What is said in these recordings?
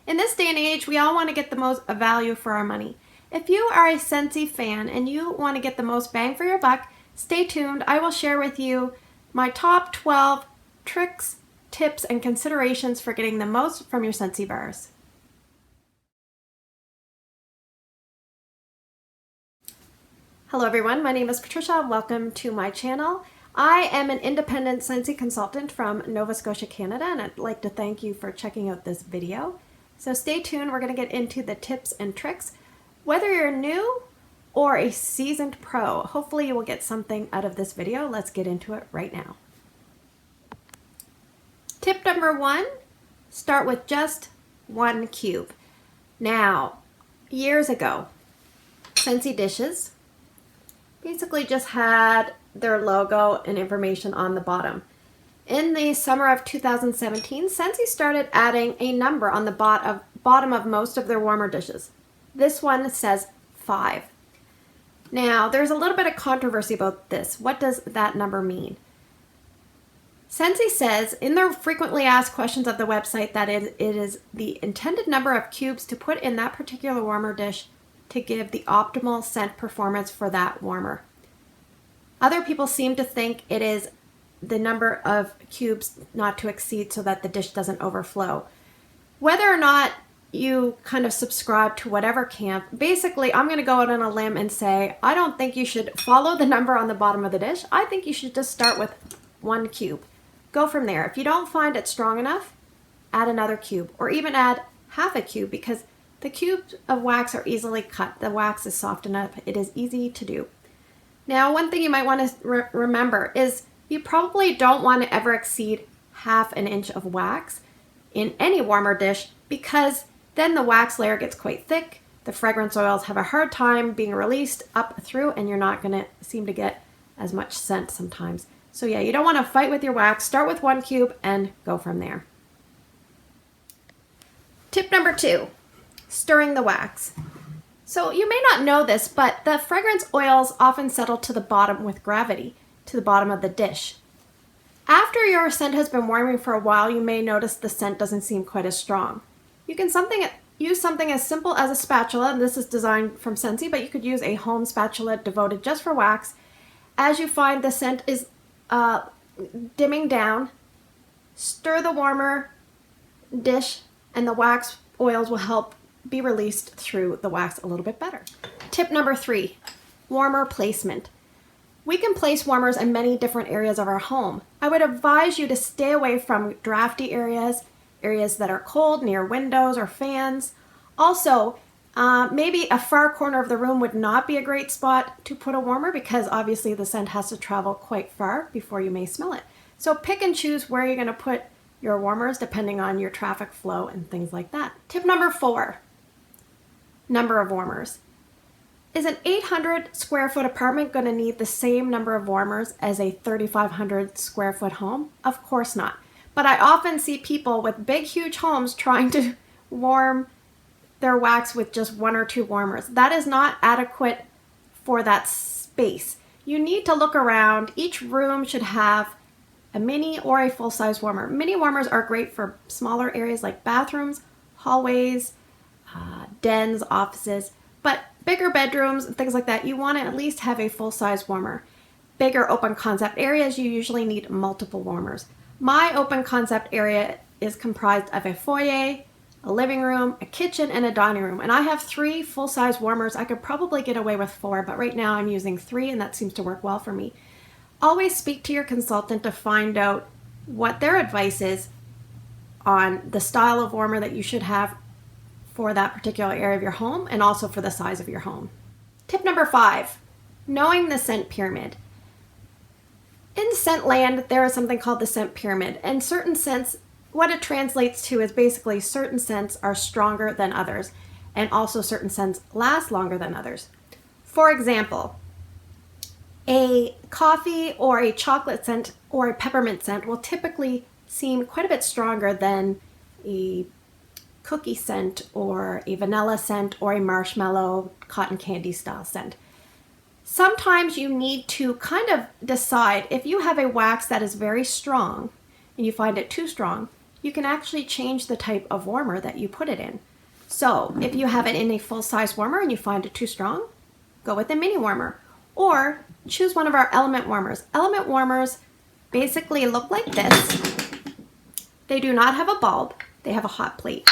In this day and age, we all want to get the most value for our money. If you are a Scentsy fan and you want to get the most bang for your buck, stay tuned. I will share with you my top 12 tricks, tips, and considerations for getting the most from your Scentsy bars. Hello everyone, my name is Patricia. Welcome to my channel. I am an independent Scentsy consultant from Nova Scotia, Canada, and I'd like to thank you for checking out this video. So stay tuned, we're going to get into the tips and tricks. Whether you're new or a seasoned pro, hopefully you will get something out of this video. Let's get into it right now. Tip number 1, start with just 1 cube. Now, years ago, Scentsy dishes basically just had their logo and information on the bottom. In the summer of 2017, Scentsy started adding a number on the bottom of most of their warmer dishes. This one says 5. Now, there's a little bit of controversy about this. What does that number mean? Scentsy says in their frequently asked questions of the website that it is the intended number of cubes to put in that particular warmer dish to give the optimal scent performance for that warmer. Other people seem to think it is the number of cubes not to exceed so that the dish doesn't overflow. Whether or not you kind of subscribe to whatever camp, basically I'm going to go out on a limb and say I don't think you should follow the number on the bottom of the dish. I think you should just start with 1 cube. Go from there. If you don't find it strong enough, add another cube or even add half a cube, because the cubes of wax are easily cut. The wax is soft enough. It is easy to do. Now, one thing you might want to remember is you probably don't want to ever exceed ½ inch of wax in any warmer dish, because then the wax layer gets quite thick. The fragrance oils have a hard time being released up through, and you're not going to seem to get as much scent sometimes. So yeah, you don't want to fight with your wax. Start with 1 cube and go from there. Tip number 2. Stirring the wax. So you may not know this, but the fragrance oils often settle to the bottom with gravity, to the bottom of the dish. After your scent has been warming for a while, you may notice the scent doesn't seem quite as strong. You can use something as simple as a spatula, and this is designed from Scentsy, but you could use a home spatula devoted just for wax. As you find the scent is dimming down, stir the warmer dish and the wax oils will help be released through the wax a little bit better. Tip number 3, warmer placement. We can place warmers in many different areas of our home. I would advise you to stay away from drafty areas that are cold, near windows or fans. Also, maybe a far corner of the room would not be a great spot to put a warmer, because obviously the scent has to travel quite far before you may smell it. So pick and choose where you're going to put your warmers depending on your traffic flow and things like that. Tip number 4, number of warmers. Is an 800 square foot apartment going to need the same number of warmers as a 3,500 square foot home? Of course not. But I often see people with big, huge homes trying to warm their wax with just 1 or 2 warmers. That is not adequate for that space. You need to look around. Each room should have a mini or a full-size warmer. Mini warmers are great for smaller areas like bathrooms, hallways, dens, offices, but bigger bedrooms and things like that, you want to at least have a full-size warmer. Bigger open concept areas, you usually need multiple warmers. My open concept area is comprised of a foyer, a living room, a kitchen, and a dining room. And I have 3 full-size warmers. I could probably get away with 4, but right now I'm using 3, and that seems to work well for me. Always speak to your consultant to find out what their advice is on the style of warmer that you should have for that particular area of your home, and also for the size of your home. Tip number 5, knowing the scent pyramid. In scent land, there is something called the scent pyramid, and certain scents, what it translates to is basically certain scents are stronger than others, and also certain scents last longer than others. For example, a coffee or a chocolate scent or a peppermint scent will typically seem quite a bit stronger than a cookie scent or a vanilla scent or a marshmallow cotton candy style scent. Sometimes you need to kind of decide if you have a wax that is very strong and you find it too strong, you can actually change the type of warmer that you put it in. So if you have it in a full-size warmer and you find it too strong, go with a mini warmer. Or choose one of our element warmers. Element warmers basically look like this. They do not have a bulb, they have a hot plate.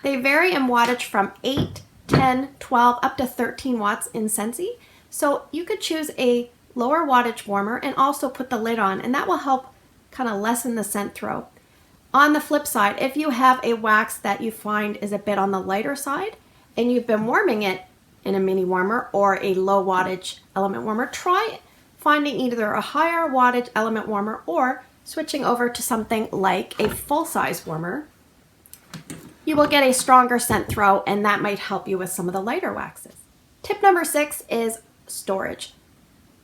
They vary in wattage from 8, 10, 12, up to 13 watts in Scentsy. So you could choose a lower wattage warmer and also put the lid on, and that will help kind of lessen the scent throw. On the flip side, if you have a wax that you find is a bit on the lighter side and you've been warming it in a mini warmer or a low wattage element warmer, try finding either a higher wattage element warmer or switching over to something like a full-size warmer. You will get a stronger scent throw, and that might help you with some of the lighter waxes. Tip number 6 is storage.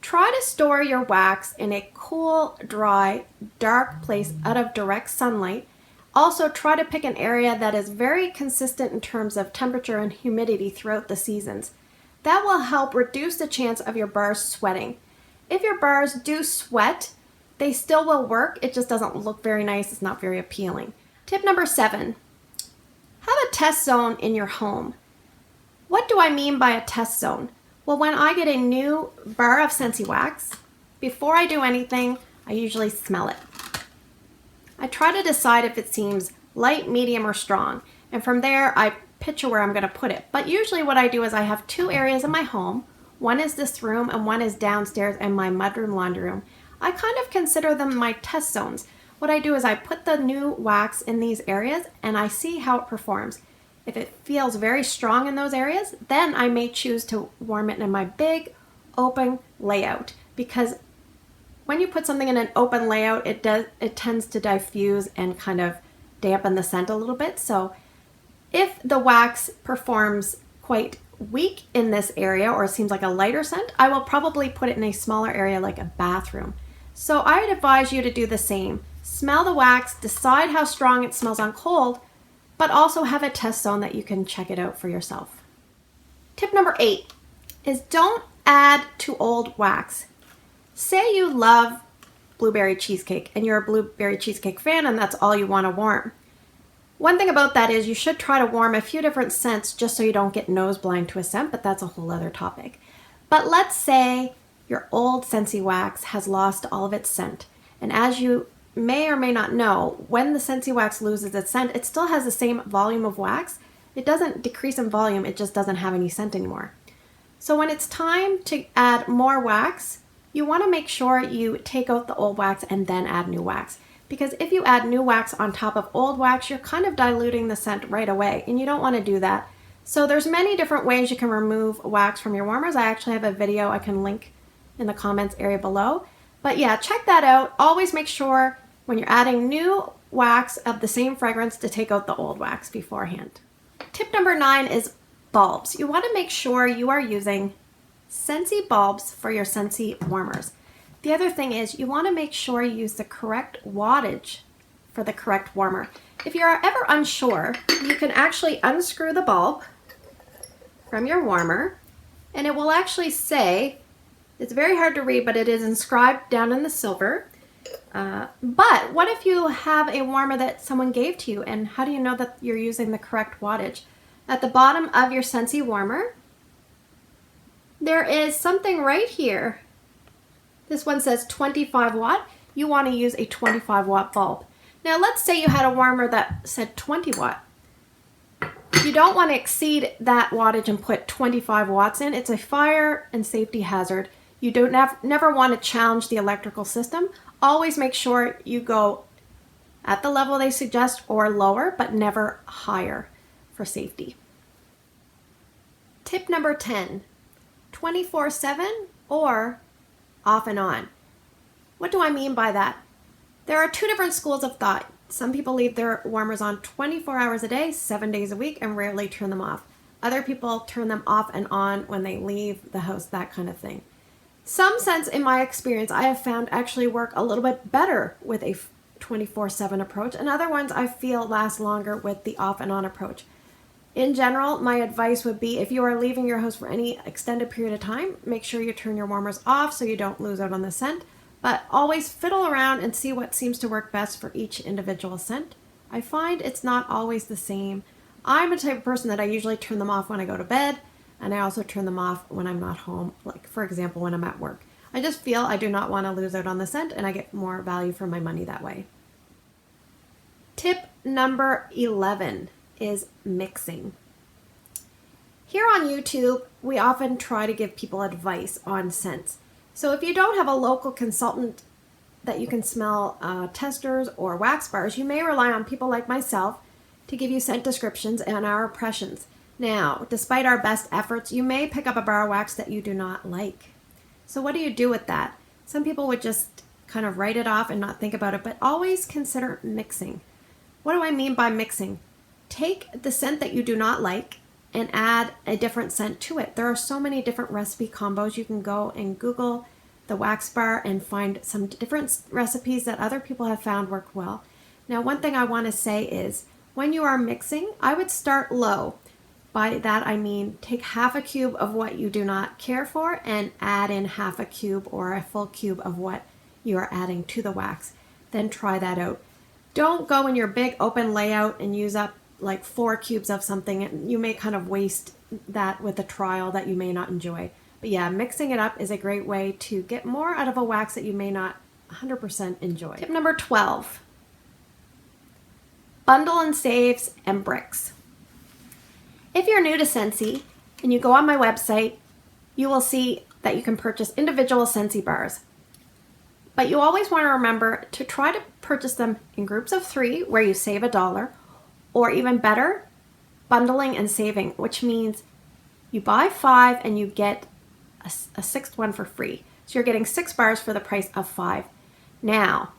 Try to store your wax in a cool, dry, dark place out of direct sunlight. Also, try to pick an area that is very consistent in terms of temperature and humidity throughout the seasons. That will help reduce the chance of your bars sweating. If your bars do sweat, they still will work, it just doesn't look very nice, it's not very appealing. Tip number 7, have a test zone in your home. What do I mean by a test zone? Well, when I get a new bar of Scentsy wax, before I do anything, I usually smell it. I try to decide if it seems light, medium, or strong, and from there I picture where I'm going to put it. But usually what I do is I have 2 areas in my home. One is this room and one is downstairs in my mudroom laundry room. I kind of consider them my test zones. What I do is I put the new wax in these areas and I see how it performs. If it feels very strong in those areas, then I may choose to warm it in my big open layout, because when you put something in an open layout, it tends to diffuse and kind of dampen the scent a little bit. So if the wax performs quite weak in this area or it seems like a lighter scent, I will probably put it in a smaller area like a bathroom. So I would advise you to do the same. Smell the wax, decide how strong it smells on cold, but also have a test zone that you can check it out for yourself. Tip number 8 is don't add to old wax. Say you love blueberry cheesecake and you're a blueberry cheesecake fan and that's all you want to warm. One thing about that is you should try to warm a few different scents just so you don't get nose blind to a scent, but that's a whole other topic. But let's say your old Scentsy wax has lost all of its scent. And as you may or may not know, when the Scentsy wax loses its scent, it still has the same volume of wax. It doesn't decrease in volume, it just doesn't have any scent anymore. So when it's time to add more wax, you want to make sure you take out the old wax and then add new wax. Because if you add new wax on top of old wax, you're kind of diluting the scent right away, and you don't want to do that. So there's many different ways you can remove wax from your warmers. I actually have a video I can link in the comments area below. But yeah, check that out. Always make sure when you're adding new wax of the same fragrance to take out the old wax beforehand. Tip number 9 is bulbs. You want to make sure you are using Scentsy bulbs for your Scentsy warmers. The other thing is you want to make sure you use the correct wattage for the correct warmer. If you're ever unsure, you can actually unscrew the bulb from your warmer and it will actually say, it's very hard to read, but it is inscribed down in the silver. But what if you have a warmer that someone gave to you, and how do you know that you're using the correct wattage? At the bottom of your Scentsy warmer, there is something right here. This one says 25 watt. You want to use a 25 watt bulb. Now let's say you had a warmer that said 20 watt. You don't want to exceed that wattage and put 25 watts in. It's a fire and safety hazard. You don't never want to challenge the electrical system. Always make sure you go at the level they suggest or lower, but never higher for safety. Tip number 10, 24/7 or off and on. What do I mean by that? There are 2 different schools of thought. Some people leave their warmers on 24 hours a day, 7 days a week, and rarely turn them off. Other people turn them off and on when they leave the house, that kind of thing. Some scents, in my experience, I have found actually work a little bit better with a 24/7 approach, and other ones I feel last longer with the off and on approach. In general, my advice would be if you are leaving your house for any extended period of time, make sure you turn your warmers off so you don't lose out on the scent, but always fiddle around and see what seems to work best for each individual scent. I find it's not always the same. I'm a type of person that I usually turn them off when I go to bed, and I also turn them off when I'm not home, like for example when I'm at work. I just feel I do not want to lose out on the scent, and I get more value for my money that way. Tip number 11 is mixing. Here on YouTube, we often try to give people advice on scents. So if you don't have a local consultant that you can smell testers or wax bars, you may rely on people like myself to give you scent descriptions and our impressions. Now, despite our best efforts, you may pick up a bar of wax that you do not like. So what do you do with that? Some people would just kind of write it off and not think about it, but always consider mixing. What do I mean by mixing? Take the scent that you do not like and add a different scent to it. There are so many different recipe combos. You can go and Google the wax bar and find some different recipes that other people have found work well. Now, one thing I want to say is when you are mixing, I would start low. By that I mean take half a cube of what you do not care for and add in half a cube or a full cube of what you are adding to the wax. Then try that out. Don't go in your big open layout and use up like 4 cubes of something, and you may kind of waste that with a trial that you may not enjoy. But yeah, mixing it up is a great way to get more out of a wax that you may not 100% enjoy. Tip number 12, bundle and saves and bricks. If you're new to Scentsy and you go on my website, you will see that you can purchase individual Scentsy bars. But you always want to remember to try to purchase them in groups of 3 where you save $1, or even better, bundling and saving, which means you buy 5 and you get a 6th one for free. So you're getting 6 bars for the price of 5. Now,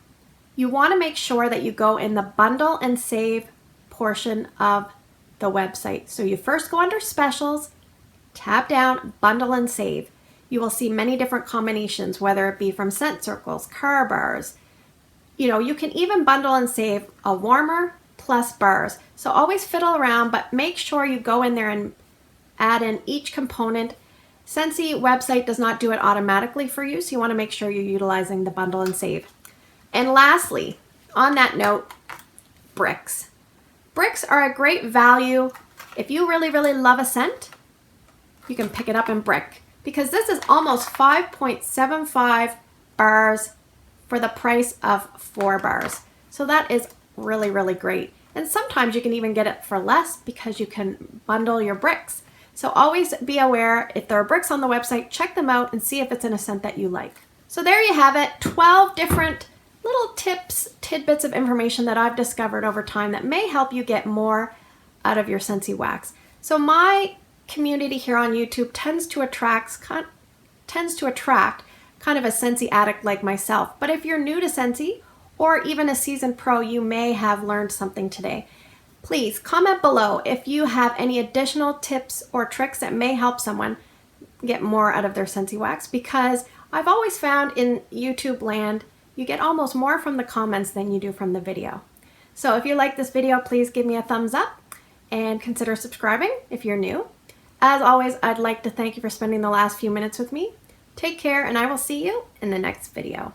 you want to make sure that you go in the bundle and save portion of the website. So you first go under specials, tab down, bundle and save. You will see many different combinations, whether it be from scent circles, car bars. You know, you can even bundle and save a warmer plus bars. So always fiddle around, but make sure you go in there and add in each component. Scentsy website does not do it automatically for you, so you want to make sure you're utilizing the bundle and save. And lastly, on that note, bricks. Bricks are a great value. If you really, really love a scent, you can pick it up in brick, because this is almost 5.75 bars for the price of 4 bars. So that is really, really great. And sometimes you can even get it for less because you can bundle your bricks. So always be aware, if there are bricks on the website, check them out and see if it's in a scent that you like. So there you have it, 12 different little tips, tidbits of information that I've discovered over time that may help you get more out of your Scentsy wax. So my community here on YouTube tends to attract kind of a Scentsy addict like myself. But if you're new to Scentsy, or even a seasoned pro, you may have learned something today. Please comment below if you have any additional tips or tricks that may help someone get more out of their Scentsy wax, because I've always found in YouTube land, you get almost more from the comments than you do from the video. So if you like this video, please give me a thumbs up and consider subscribing if you're new. As always, I'd like to thank you for spending the last few minutes with me. Take care, and I will see you in the next video.